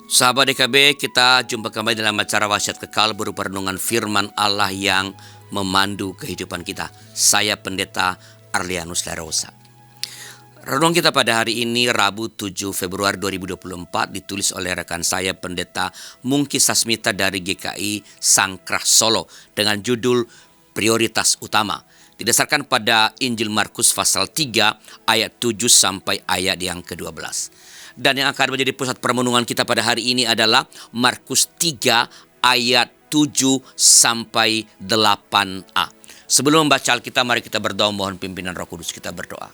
Sahabat DKB, kita jumpa kembali dalam acara Wasiat Kekal berupa renungan firman Allah yang memandu kehidupan kita. Saya Pendeta Arlianus Larosa. Renungan kita pada hari ini Rabu 7 Februari 2024 ditulis oleh rekan saya Pendeta Mungki Sasmita dari GKI Sangkrah Solo dengan judul Prioritas Utama. Didasarkan pada Injil Markus pasal 3 ayat 7 sampai ayat yang ke-12. Dan yang akan menjadi pusat permenungan kita pada hari ini adalah Markus 3 ayat 7 sampai 8a. Sebelum membaca Alkitab, mari kita berdoa mohon pimpinan Roh Kudus. Kita berdoa.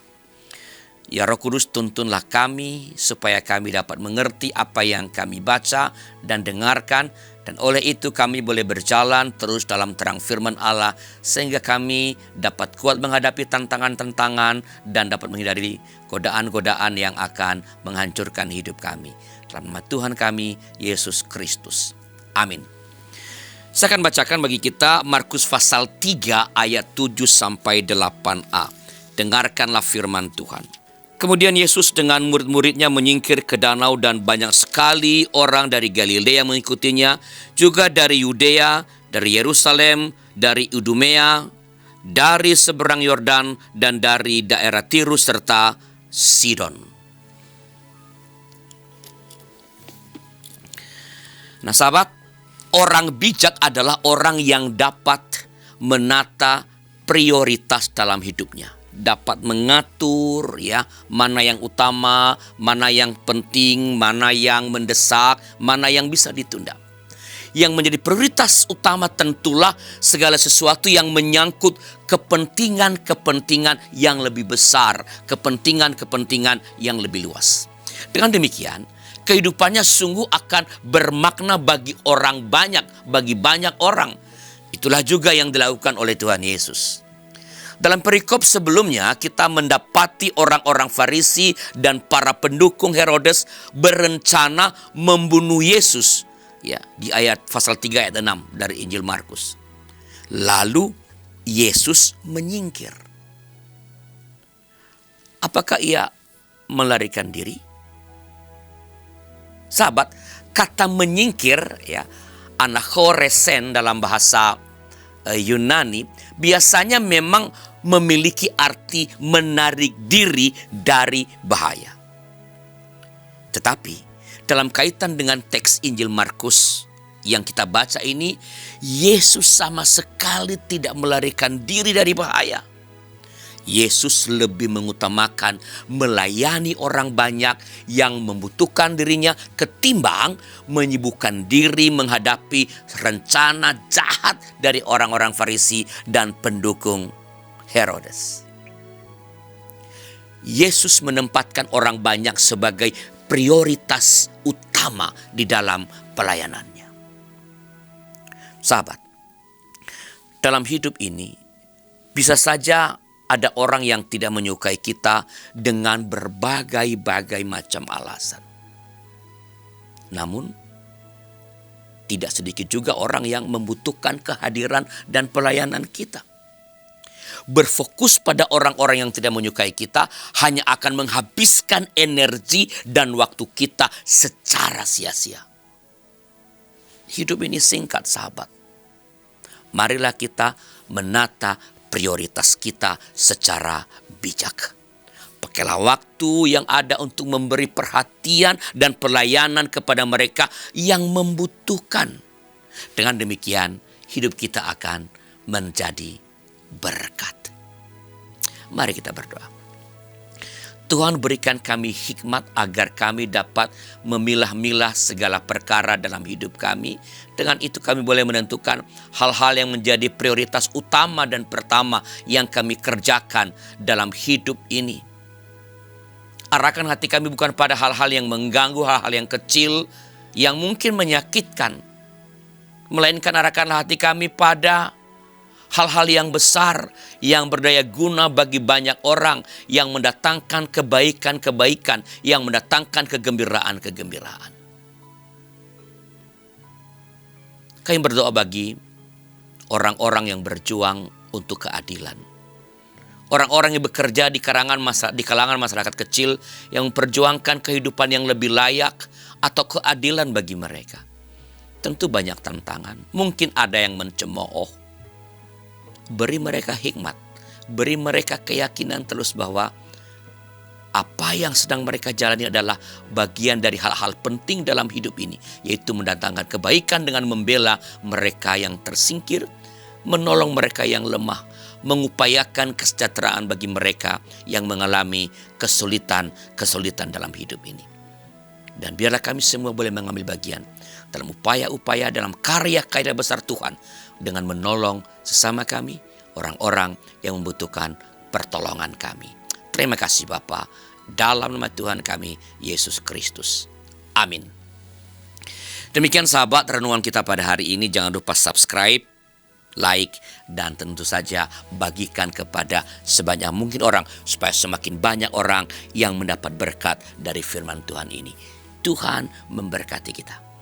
Ya Roh Kudus, tuntunlah kami supaya kami dapat mengerti apa yang kami baca dan dengarkan. Dan oleh itu kami boleh berjalan terus dalam terang firman Allah sehingga kami dapat kuat menghadapi tantangan-tantangan dan dapat menghindari godaan-godaan yang akan menghancurkan hidup kami. Dalam nama Tuhan kami, Yesus Kristus. Amin. Saya akan bacakan bagi kita Markus pasal 3 ayat 7 sampai 8a. Dengarkanlah firman Tuhan. Kemudian Yesus dengan murid-muridnya menyingkir ke danau dan banyak sekali orang dari Galilea mengikutinya, juga dari Yudea, dari Yerusalem, dari Idumea, dari seberang Yordan, dan dari daerah Tirus serta Sidon. Nah sahabat, orang bijak adalah orang yang dapat menata prioritas dalam hidupnya. Dapat mengatur mana yang utama, mana yang penting, mana yang mendesak, mana yang bisa ditunda. Yang menjadi prioritas utama tentulah segala sesuatu yang menyangkut kepentingan-kepentingan yang lebih besar, kepentingan-kepentingan yang lebih luas. Dengan demikian, kehidupannya sungguh akan bermakna bagi orang banyak, bagi banyak orang. Itulah juga yang dilakukan oleh Tuhan Yesus. Dalam perikop sebelumnya kita mendapati orang-orang Farisi dan para pendukung Herodes berencana membunuh Yesus. Di ayat pasal 3 ayat 6 dari Injil Markus. Lalu Yesus menyingkir. Apakah ia melarikan diri? Sahabat, kata menyingkir anachoresen dalam bahasa Yunani biasanya memang memiliki arti menarik diri dari bahaya. Tetapi dalam kaitan dengan teks Injil Markus yang kita baca ini, Yesus sama sekali tidak melarikan diri dari bahaya. Yesus lebih mengutamakan melayani orang banyak yang membutuhkan dirinya ketimbang menyibukkan diri menghadapi rencana jahat dari orang-orang Farisi dan pendukung Herodes. Yesus menempatkan orang banyak sebagai prioritas utama di dalam pelayanannya. Sahabat, dalam hidup ini bisa saja ada orang yang tidak menyukai kita dengan berbagai-bagai macam alasan. Namun, tidak sedikit juga orang yang membutuhkan kehadiran dan pelayanan kita. Berfokus pada orang-orang yang tidak menyukai kita hanya akan menghabiskan energi dan waktu kita secara sia-sia. Hidup ini singkat, sahabat. Marilah kita menata prioritas kita secara bijak. Pakailah waktu yang ada untuk memberi perhatian dan pelayanan kepada mereka yang membutuhkan. Dengan demikian, hidup kita akan menjadi berkat. Mari kita berdoa. Tuhan, berikan kami hikmat agar kami dapat memilah-milah segala perkara dalam hidup kami. Dengan itu kami boleh menentukan hal-hal yang menjadi prioritas utama dan pertama yang kami kerjakan dalam hidup ini. Arahkan hati kami bukan pada hal-hal yang mengganggu, hal-hal yang kecil, yang mungkin menyakitkan. Melainkan arahkanlah hati kami pada hal-hal yang besar, yang berdaya guna bagi banyak orang, yang mendatangkan kebaikan-kebaikan, yang mendatangkan kegembiraan-kegembiraan. Kami berdoa bagi orang-orang yang berjuang untuk keadilan. orang-orang yang bekerja di kalangan masyarakat kecil yang memperjuangkan kehidupan yang lebih layak atau keadilan bagi mereka. Tentu banyak tantangan. Mungkin ada yang mencemooh. Beri mereka hikmat. Beri mereka keyakinan terus bahwa apa yang sedang mereka jalani adalah bagian dari hal-hal penting dalam hidup ini, yaitu mendatangkan kebaikan dengan membela mereka yang tersingkir, menolong mereka yang lemah, mengupayakan kesejahteraan bagi mereka yang mengalami kesulitan dalam hidup ini. Dan biarlah kami semua boleh mengambil bagian dalam upaya-upaya dalam karya-karya besar Tuhan dengan menolong sesama kami, orang-orang yang membutuhkan pertolongan kami. Terima kasih Bapa, dalam nama Tuhan kami, Yesus Kristus. Amin. Demikian sahabat renungan kita pada hari ini. Jangan lupa subscribe, like, dan tentu saja bagikan kepada sebanyak mungkin orang supaya semakin banyak orang yang mendapat berkat dari firman Tuhan ini. Tuhan memberkati kita.